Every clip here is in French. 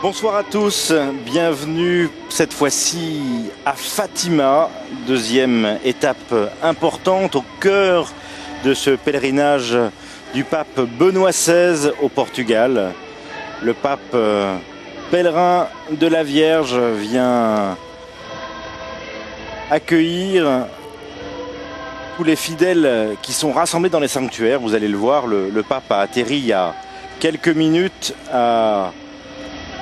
Bonsoir à tous, bienvenue cette fois-ci à Fatima, deuxième étape importante au cœur de ce pèlerinage du pape Benoît XVI au Portugal. Le pape pèlerin de la Vierge vient accueillir tous les fidèles qui sont rassemblés dans les sanctuaires. Vous allez le voir, le pape a atterri il y a quelques minutes à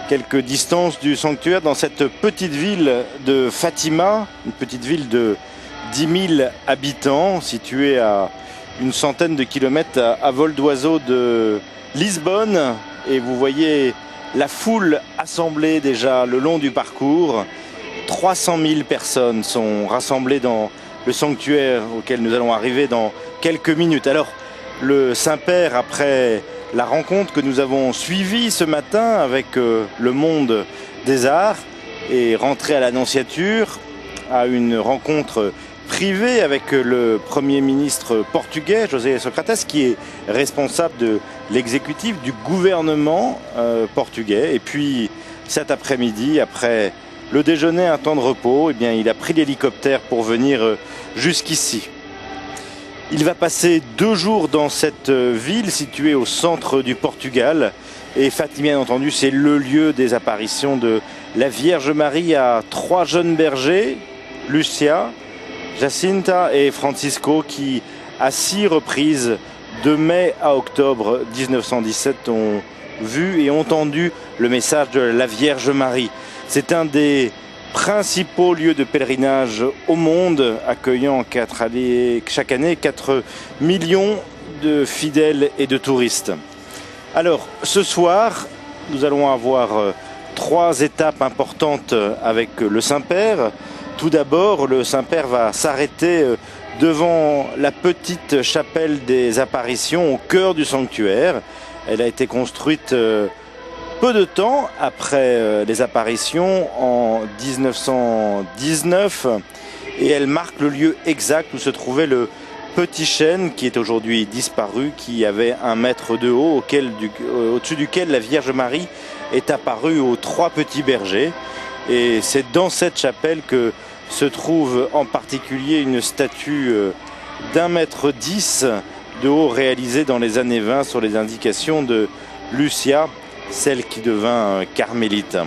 quelques distances du sanctuaire dans cette petite ville de Fatima, une petite ville de 10 000 habitants située à une centaine de kilomètres à vol d'oiseau de Lisbonne. Et vous voyez la foule assemblée déjà le long du parcours. 300 000 personnes sont rassemblées dans le sanctuaire auquel nous allons arriver dans quelques minutes. Alors le Saint-Père, après la rencontre que nous avons suivie ce matin avec le monde des arts, est rentré à l'Annonciature à une rencontre privée avec le Premier ministre portugais, José Socrates, qui est responsable de l'exécutif du gouvernement portugais. Et puis cet après-midi, après le déjeuner, un temps de repos, eh bien, il a pris l'hélicoptère pour venir jusqu'ici. Il va passer 2 jours dans cette ville située au centre du Portugal. Et Fatima, bien entendu, c'est le lieu des apparitions de la Vierge Marie à 3 jeunes bergers, Lucia, Jacinta et Francisco, qui, à 6 reprises, de mai à octobre 1917, ont vu et entendu le message de la Vierge Marie. C'est un des principaux lieux de pèlerinage au monde, accueillant chaque année 4 millions de fidèles et de touristes. Alors, ce soir, nous allons avoir 3 étapes importantes avec le Saint-Père. Tout d'abord, le Saint-Père va s'arrêter devant la petite chapelle des apparitions au cœur du sanctuaire. Elle a été construite peu de temps après les apparitions en 1919 et elle marque le lieu exact où se trouvait le petit chêne qui est aujourd'hui disparu, qui avait 1 mètre de haut, au-dessus duquel la Vierge Marie est apparue aux 3 petits bergers. Et c'est dans cette chapelle que se trouve en particulier une statue d'1,10 mètre de haut réalisée dans les années 20 sur les indications de Lucia, celle qui devint carmélite.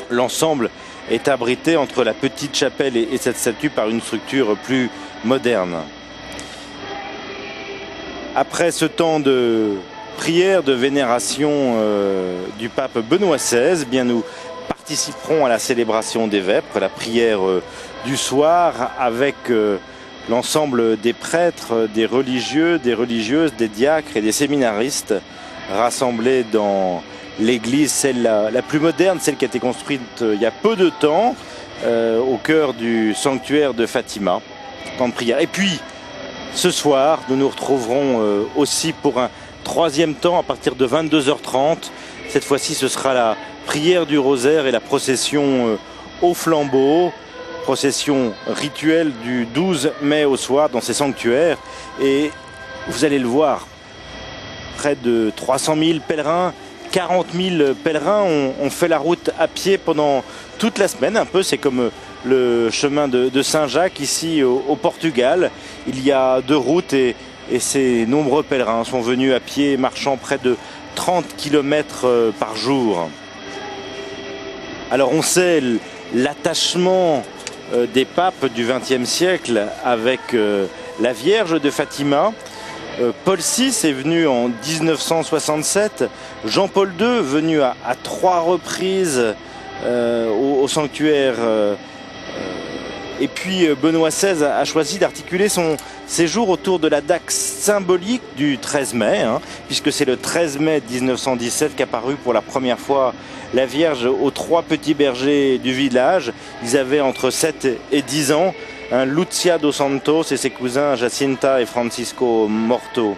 L'ensemble est abrité entre la petite chapelle et cette statue par une structure plus moderne. Après ce temps de prière, de vénération du pape Benoît XVI, bien nous participerons à la célébration des vêpres, la prière du soir avec l'ensemble des prêtres, des religieux, des religieuses, des diacres et des séminaristes rassemblés dans l'église, celle la plus moderne, celle qui a été construite il y a peu de temps, au cœur du sanctuaire de Fatima, temps de prière. Et puis, ce soir, nous nous retrouverons aussi pour un 3e temps à partir de 22h30. Cette fois-ci, ce sera la prière du rosaire et la procession au flambeau, procession rituelle du 12 mai au soir dans ces sanctuaires. Et vous allez le voir, près de 300 000 pèlerins, 40 000 pèlerins ont fait la route à pied pendant toute la semaine. Un peu, c'est comme le chemin de Saint-Jacques ici au Portugal. Il y a 2 routes et ces nombreux pèlerins sont venus à pied, marchant près de 30 km par jour. Alors on sait l'attachement des papes du XXe siècle avec la Vierge de Fatima. Paul VI est venu en 1967, Jean-Paul II venu à 3 reprises au sanctuaire, et puis Benoît XVI a choisi d'articuler son séjour autour de la date symbolique du 13 mai, puisque c'est le 13 mai 1917 qu'apparut pour la première fois la Vierge aux 3 petits bergers du village. Ils avaient entre 7 et 10 ans. Lucia dos Santos et ses cousins Jacinta et Francisco Morto.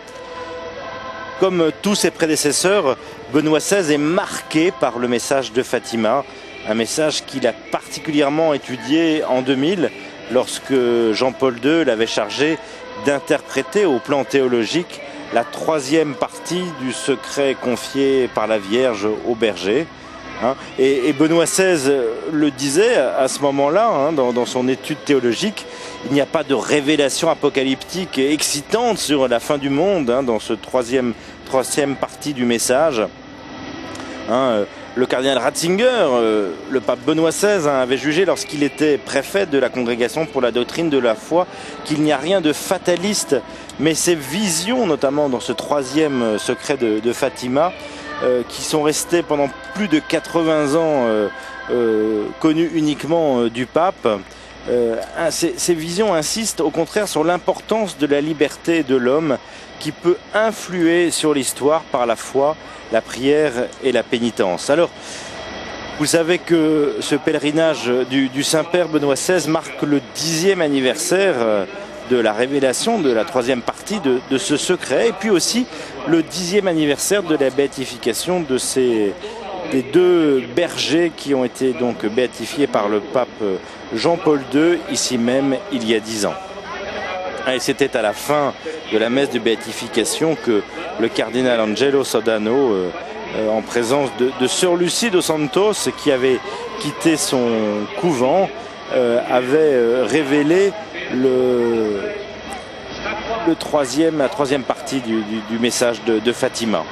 Comme tous ses prédécesseurs, Benoît XVI est marqué par le message de Fatima, un message qu'il a particulièrement étudié en 2000 lorsque Jean-Paul II l'avait chargé d'interpréter au plan théologique la 3e partie du secret confié par la Vierge aux bergers. Hein. Et Benoît XVI le disait à ce moment-là, hein, dans son étude théologique, il n'y a pas de révélation apocalyptique et excitante sur la fin du monde, hein, dans ce troisième partie du message. Hein, le cardinal Ratzinger, le pape Benoît XVI, hein, avait jugé lorsqu'il était préfet de la Congrégation pour la doctrine de la foi qu'il n'y a rien de fataliste, mais ces visions, notamment dans ce troisième secret de Fatima, qui sont restées pendant plus de 80 ans connues uniquement du pape, ces visions insistent au contraire sur l'importance de la liberté de l'homme qui peut influer sur l'histoire par la foi, la prière et la pénitence. Alors, vous savez que ce pèlerinage du Saint-Père Benoît XVI marque le 10e anniversaire de la révélation de la troisième partie de ce secret, et puis aussi le 10e anniversaire de la béatification des deux bergers qui ont été donc béatifiés par le pape Jean-Paul II, ici même, il y a 10 ans. Et c'était à la fin de la messe de béatification que le cardinal Angelo Sodano, en présence de sœur Lucie dos Santos, qui avait quitté son couvent, avait révélé la troisième partie du message de Fatima.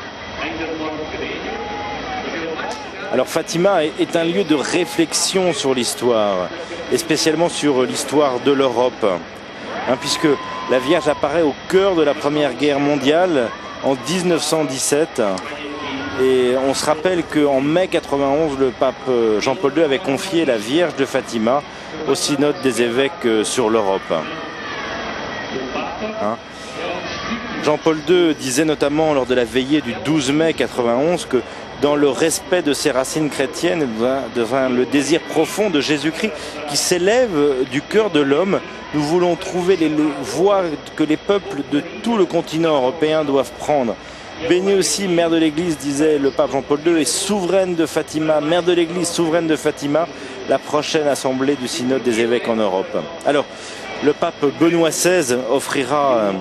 Alors Fatima est un lieu de réflexion sur l'histoire, et spécialement sur l'histoire de l'Europe, hein, puisque la Vierge apparaît au cœur de la Première Guerre mondiale en 1917. Et on se rappelle qu'en mai 91, le pape Jean-Paul II avait confié la Vierge de Fatima au synode des évêques sur l'Europe. Hein. Jean-Paul II disait notamment lors de la veillée du 12 mai 91 que dans le respect de ses racines chrétiennes, dans le désir profond de Jésus-Christ qui s'élève du cœur de l'homme, nous voulons trouver les voies que les peuples de tout le continent européen doivent prendre. Bénie aussi, mère de l'Église, disait le pape Jean-Paul II, et souveraine de Fatima, mère de l'Église, souveraine de Fatima, la prochaine assemblée du synode des évêques en Europe. Alors, le pape Benoît XVI offrira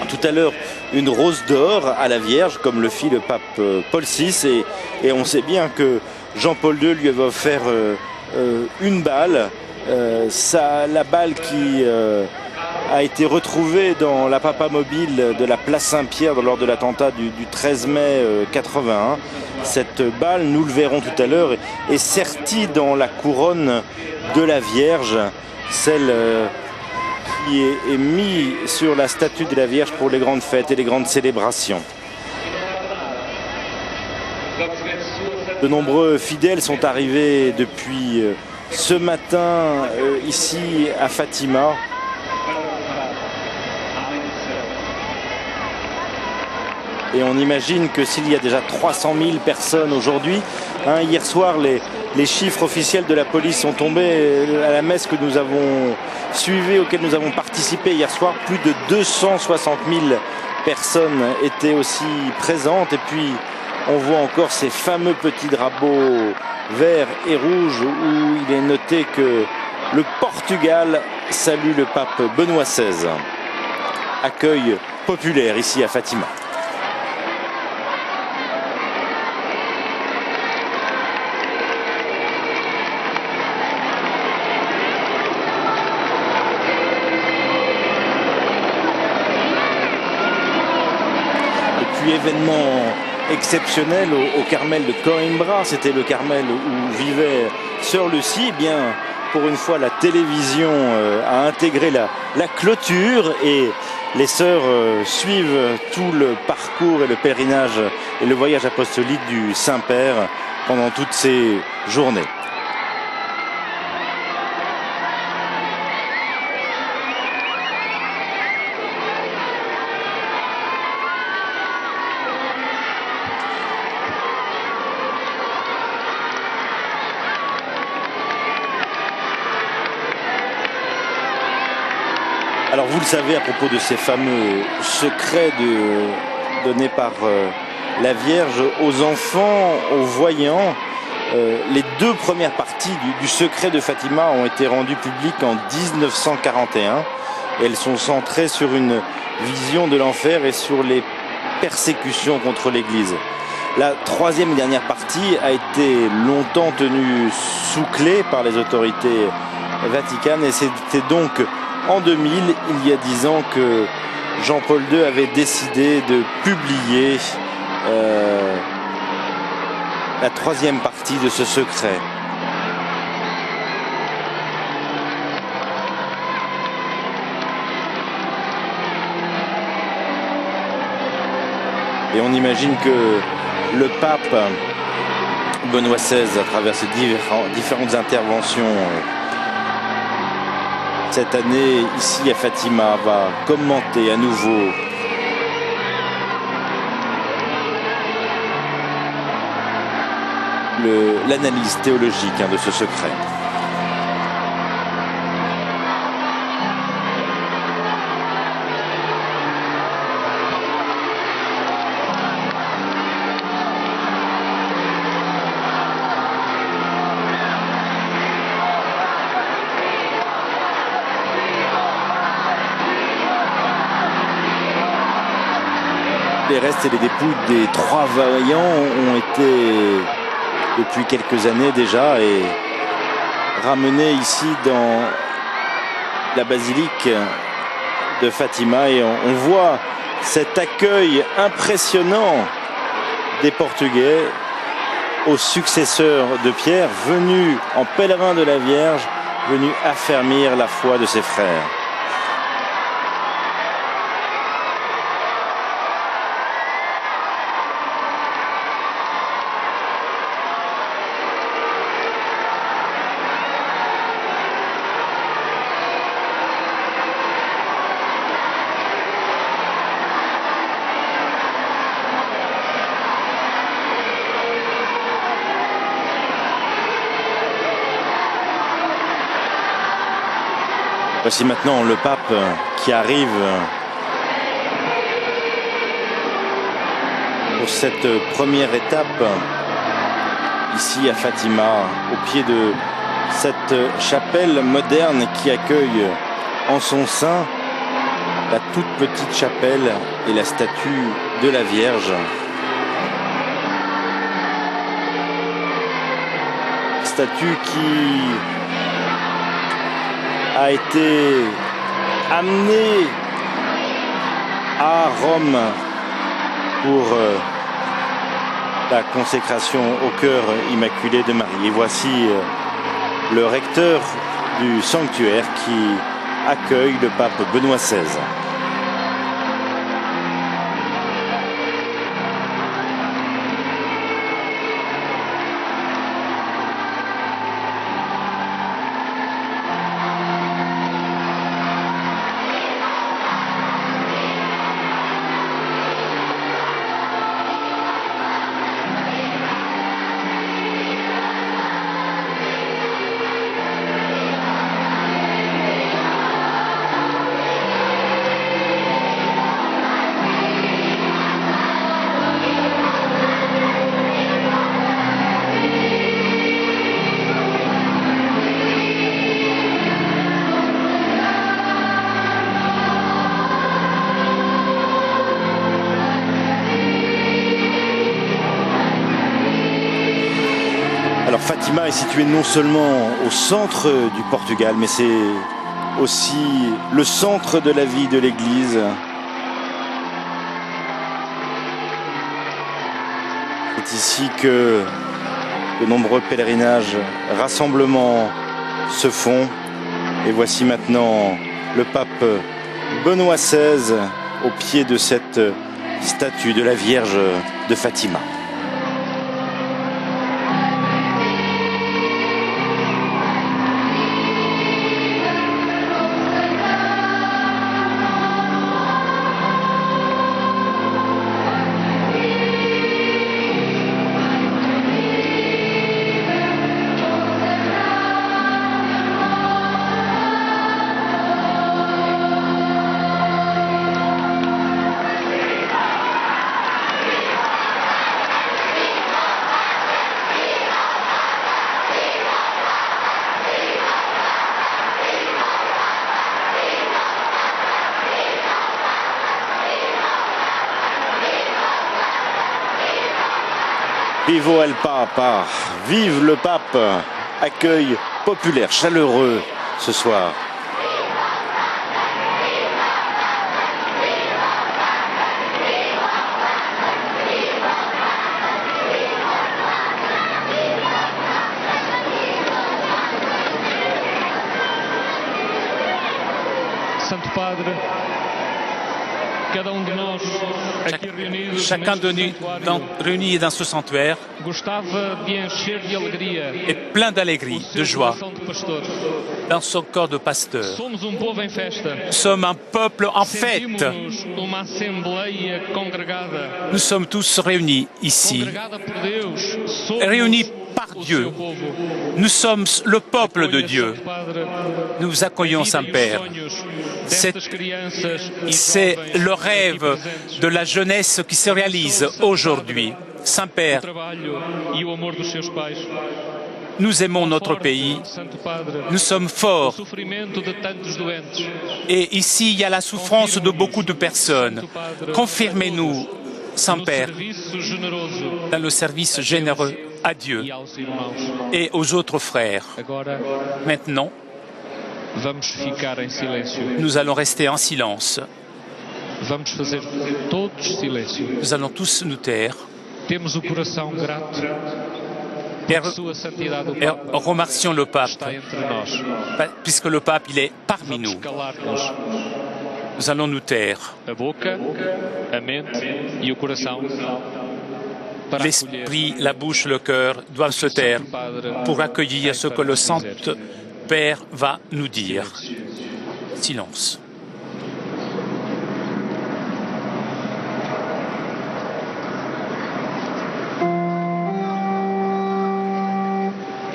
tout à l'heure une rose d'or à la Vierge, comme le fit le pape Paul VI, et on sait bien que Jean-Paul II lui avait offert une balle, la balle qui a été retrouvée dans la papa mobile de la place Saint-Pierre lors de l'attentat du 13 mai 81. Cette balle, nous le verrons tout à l'heure, est sertie dans la couronne de la Vierge, celle qui est mise sur la statue de la Vierge pour les grandes fêtes et les grandes célébrations. De nombreux fidèles sont arrivés depuis ce matin ici à Fatima. Et on imagine que s'il y a déjà 300 000 personnes aujourd'hui, hein, hier soir les chiffres officiels de la police sont tombés à la messe que nous avons suivie, auquel nous avons participé hier soir. Plus de 260 000 personnes étaient aussi présentes. Et puis on voit encore ces fameux petits drapeaux verts et rouges où il est noté que le Portugal salue le pape Benoît XVI. Accueil populaire ici à Fatima. Événement exceptionnel au Carmel de Coimbra, c'était le Carmel où vivait sœur Lucie. Eh bien, pour une fois, la télévision a intégré la clôture et les sœurs suivent tout le parcours et le pèlerinage et le voyage apostolique du Saint-Père pendant toutes ces journées. Alors vous le savez, à propos de ces fameux secrets donnés par la Vierge aux enfants, aux voyants, les deux premières parties du secret de Fatima ont été rendues publiques en 1941. Et elles sont centrées sur une vision de l'enfer et sur les persécutions contre l'Église. La troisième et dernière partie a été longtemps tenue sous clé par les autorités vaticanes et c'était donc en 2000, il y a 10 ans, que Jean-Paul II avait décidé de publier la troisième partie de ce secret. Et on imagine que le pape Benoît XVI, à travers ses différentes interventions cette année ici à Fatima, va commenter à nouveau l'analyse théologique de ce secret. Les restes et les dépouilles des 3 vaillants ont été, depuis quelques années déjà, et ramenés ici dans la basilique de Fatima. Et on voit cet accueil impressionnant des Portugais aux successeurs de Pierre, venus en pèlerin de la Vierge, venus affermir la foi de ses frères. Voici maintenant le pape qui arrive pour cette première étape ici à Fatima, au pied de cette chapelle moderne qui accueille en son sein la toute petite chapelle et la statue de la Vierge. Statue qui a été amené à Rome pour la consécration au cœur immaculé de Marie. Et voici le recteur du sanctuaire qui accueille le pape Benoît XVI. Alors Fatima est située non seulement au centre du Portugal, mais c'est aussi le centre de la vie de l'Église. C'est ici que de nombreux pèlerinages, rassemblements se font. Et voici maintenant le pape Benoît XVI au pied de cette statue de la Vierge de Fatima. Vivo el Papa, vive le pape, accueil populaire, chaleureux ce soir. Santo Padre, chacun de nous réunis dans ce sanctuaire est plein d'allégresse, de joie, dans son corps de pasteur. Nous sommes un peuple en fête. Nous sommes tous réunis ici, réunis par Dieu. Nous sommes le peuple de Dieu. Nous vous accueillons, Saint-Père. C'est le rêve de la jeunesse qui se réalise aujourd'hui. Saint-Père, nous aimons notre pays, nous sommes forts. Et ici, il y a la souffrance de beaucoup de personnes. Confirmez-nous, Saint-Père, dans le service généreux à Dieu et aux autres frères. Maintenant, nous allons rester en silence. Nous allons tous nous taire et remercions le pape, puisque le pape, il est parmi nous. Nous allons nous taire. L'esprit, la bouche, le cœur doivent se taire pour accueillir ce que le Saint-Père va nous dire. Silence.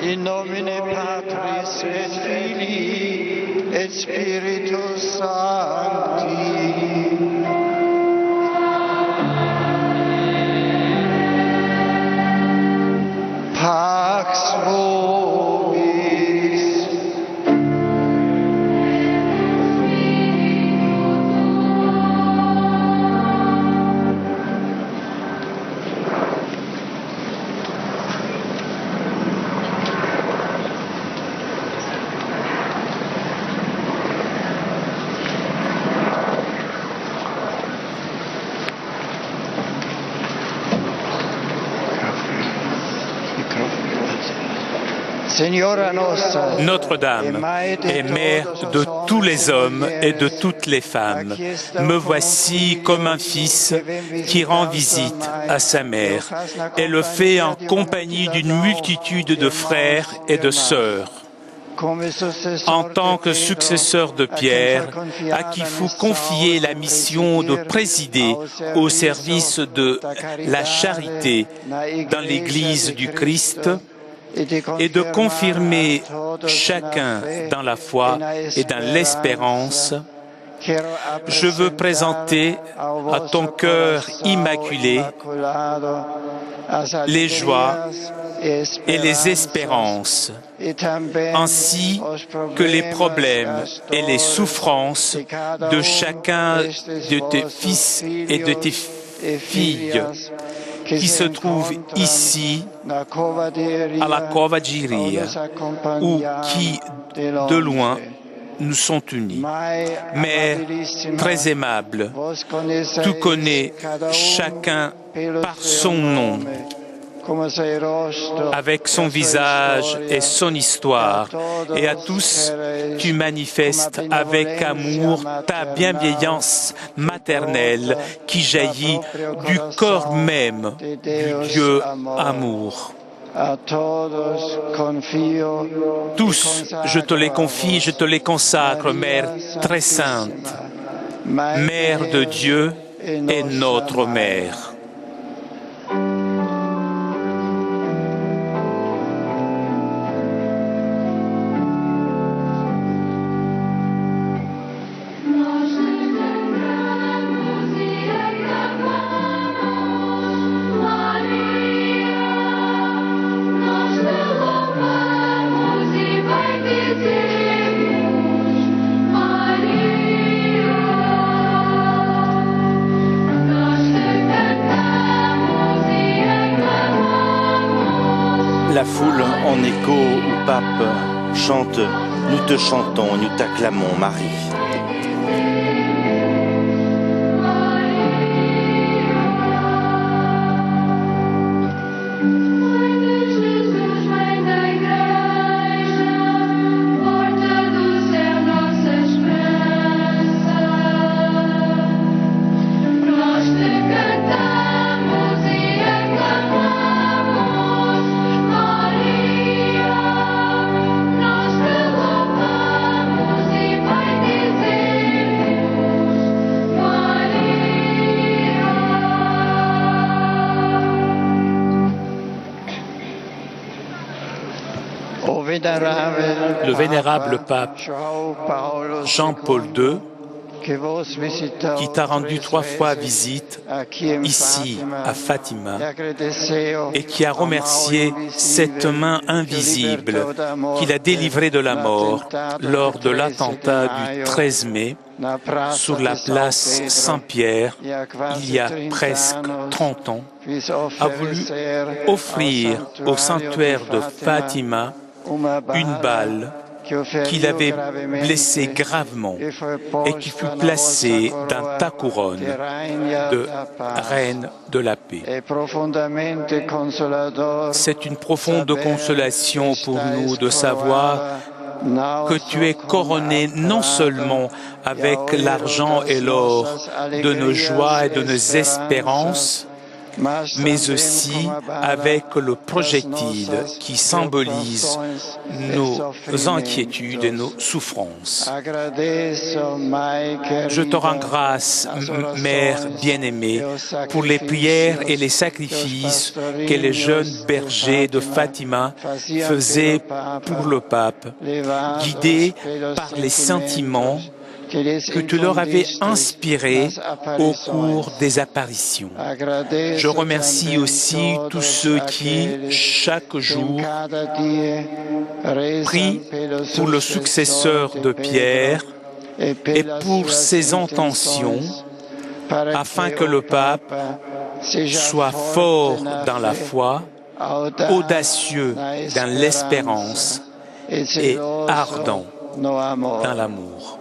In nomine Patris et Filii et Spiritus Sancti. Pax vobis. Notre-Dame est mère de tous les hommes et de toutes les femmes. Me voici comme un fils qui rend visite à sa mère et le fait en compagnie d'une multitude de frères et de sœurs. En tant que successeur de Pierre, à qui fut confiée la mission de présider au service de la charité dans l'Église du Christ, et de confirmer chacun dans la foi et dans l'espérance, je veux présenter à ton cœur immaculé les joies et les espérances, ainsi que les problèmes et les souffrances de chacun de tes fils et de tes filles qui se trouvent ici à la Cova Giria ou qui, de loin, nous sont unis. Mère très aimable, tu connais chacun par son nom, avec son visage et son histoire, et à tous tu manifestes avec amour ta bienveillance maternelle qui jaillit du corps même du Dieu amour. Tous, je te les confie, je te les consacre, Mère très sainte, Mère de Dieu et notre Mère. Maria, La foule en écho au pape chante, nous te chantons, nous t'acclamons Marie. Le vénérable pape Jean-Paul II, qui t'a rendu 3 fois visite ici à Fatima et qui a remercié cette main invisible qu'il a délivrée de la mort lors de l'attentat du 13 mai sur la place Saint-Pierre, il y a presque 30 ans, a voulu offrir au sanctuaire de Fatima une balle qu'il avait blessé gravement et qui fut placée dans ta couronne de reine de la paix. C'est une profonde consolation pour nous de savoir que tu es couronné non seulement avec l'argent et l'or de nos joies et de nos espérances, mais aussi avec le projectile qui symbolise nos inquiétudes et nos souffrances. Je te rends grâce, Mère bien-aimée, pour les prières et les sacrifices que les jeunes bergers de Fatima faisaient pour le pape, guidés par les sentiments que tu leur avais inspirés au cours des apparitions. Je remercie aussi tous ceux qui, chaque jour, prient pour le successeur de Pierre et pour ses intentions, afin que le pape soit fort dans la foi, audacieux dans l'espérance et ardent dans l'amour.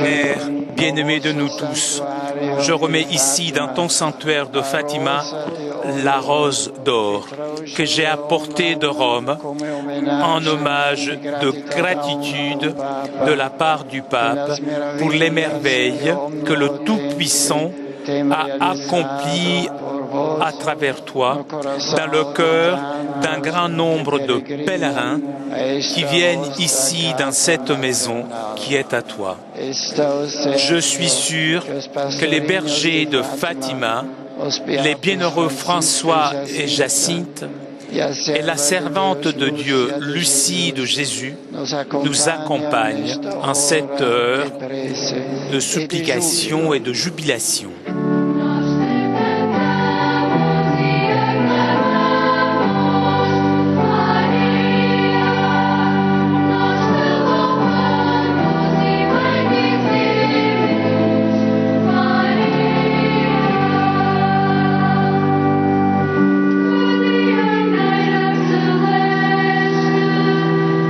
Mère bien-aimée de nous tous, je remets ici dans ton sanctuaire de Fatima la rose d'or que j'ai apportée de Rome en hommage de gratitude de la part du pape pour les merveilles que le Tout-Puissant a accomplies à travers toi dans le cœur d'un grand nombre de pèlerins qui viennent ici dans cette maison qui est à toi. Je suis sûr que les bergers de Fatima, les bienheureux François et Jacinthe et la servante de Dieu, Lucie de Jésus, nous accompagnent en cette heure de supplication et de jubilation.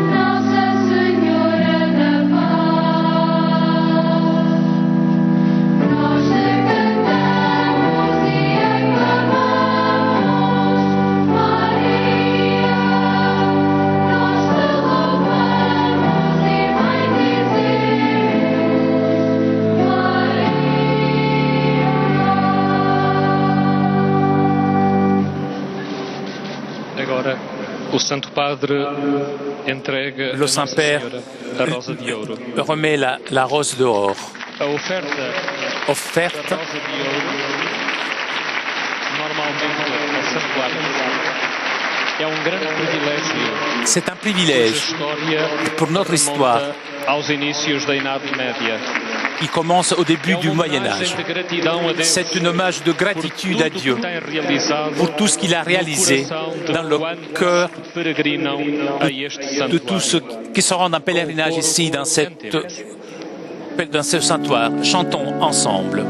Nossa Senhora da Paz, Le Saint-Père remet la rose d'or. Offerte c'est un privilège pour notre histoire qui commence au début du Moyen-Âge. C'est un hommage de gratitude à Dieu pour tout ce qu'il a réalisé dans le cœur de tous ceux qui se rendent en pèlerinage ici, dans ce sanctuaire. Chantons ensemble.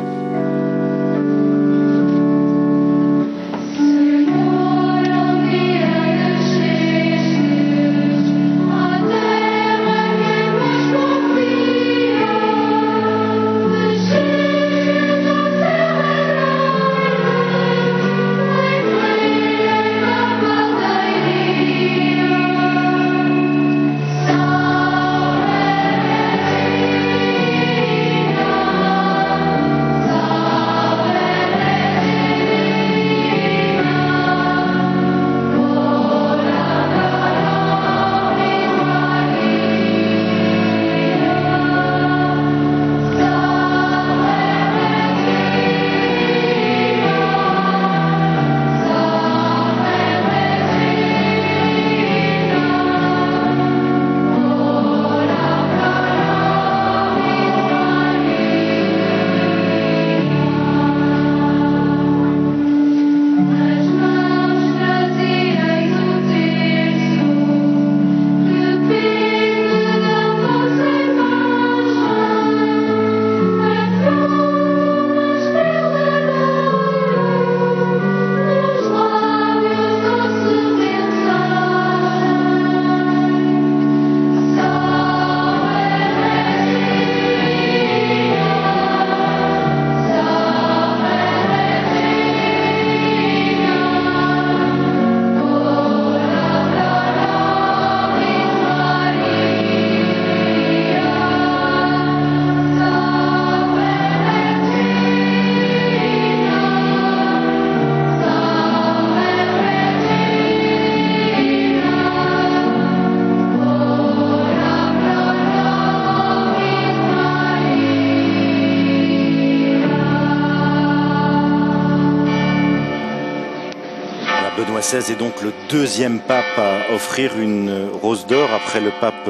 Benoît XVI est donc le deuxième pape à offrir une rose d'or après le pape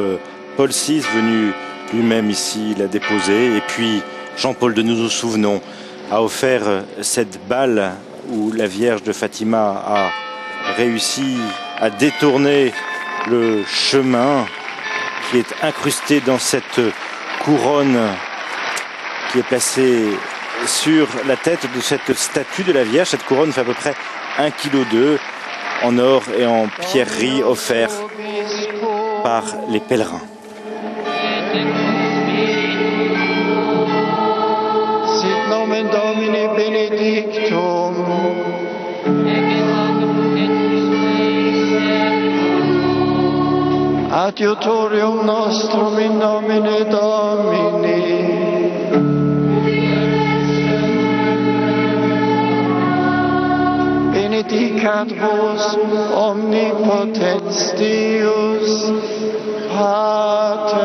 Paul VI venu lui-même ici la déposer. Et puis Jean-Paul II, nous nous souvenons, a offert cette balle où la Vierge de Fatima a réussi à détourner le chemin qui est incrusté dans cette couronne qui est placée sur la tête de cette statue de la Vierge. Cette couronne fait à peu près 1,2 kg en or et en pierreries offert par les pèlerins. Sit nomen Domini benedictum. Adiutorium nostrum in nomine Domini. Benedicat vos omnipotens Deus, Pater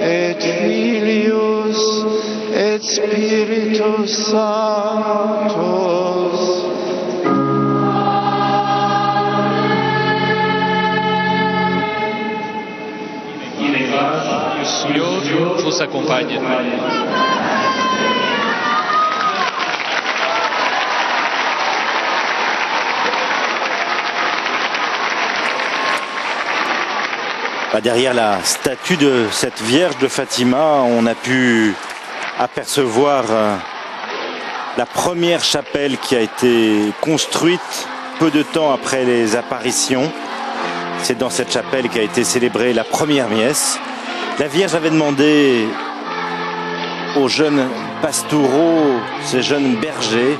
et Filius et Spiritus Sanctus. O Senhor vos acompanhe. Derrière la statue de cette Vierge de Fatima, on a pu apercevoir la première chapelle qui a été construite peu de temps après les apparitions. C'est dans cette chapelle qu'a été célébrée la première messe. La Vierge avait demandé aux jeunes pastoraux, ces jeunes bergers,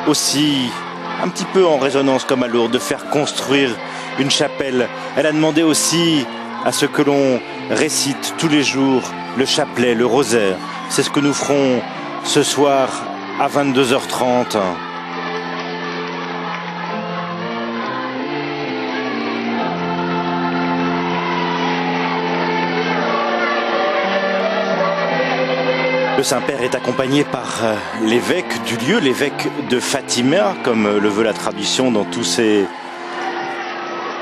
aussi un petit peu en résonance comme à Lourdes, de faire construire une chapelle. Elle a demandé aussi à ce que l'on récite tous les jours le chapelet, le rosaire. C'est ce que nous ferons ce soir à 22h30. Le Saint-Père est accompagné par l'évêque du lieu, l'évêque de Fatima, comme le veut la tradition dans tous ces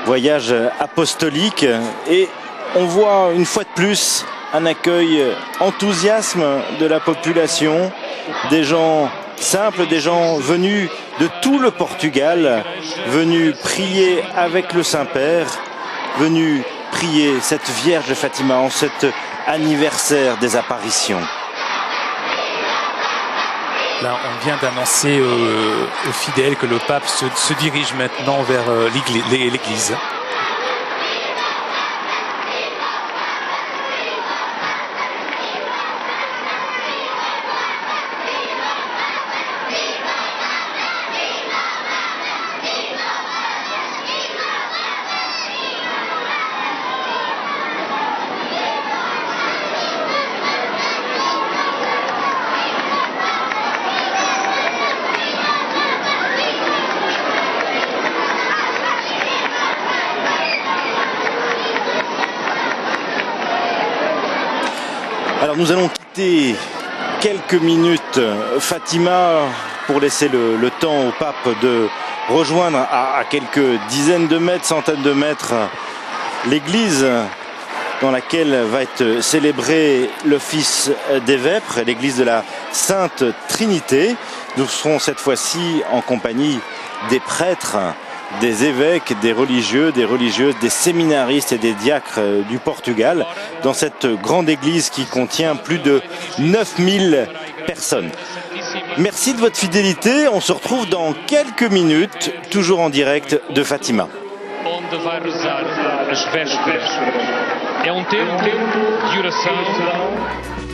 voyages apostoliques. Et on voit une fois de plus un accueil enthousiaste de la population, des gens simples, des gens venus de tout le Portugal, venus prier avec le Saint-Père, venus prier cette Vierge de Fatima en cet anniversaire des apparitions. Là, on vient d'annoncer aux fidèles que le pape se dirige maintenant vers l'église. Alors nous allons quitter quelques minutes Fatima pour laisser le temps au pape de rejoindre à quelques dizaines de mètres, centaines de mètres, l'église dans laquelle va être célébré l'office des vêpres, l'église de la Sainte Trinité. Nous serons cette fois-ci en compagnie des prêtres, des évêques, des religieux, des religieuses, des séminaristes et des diacres du Portugal dans cette grande église qui contient plus de 9000 personnes. Merci de votre fidélité. On se retrouve dans quelques minutes, toujours en direct de Fatima. Onde vai rezar as vésperas. É tempo de oração.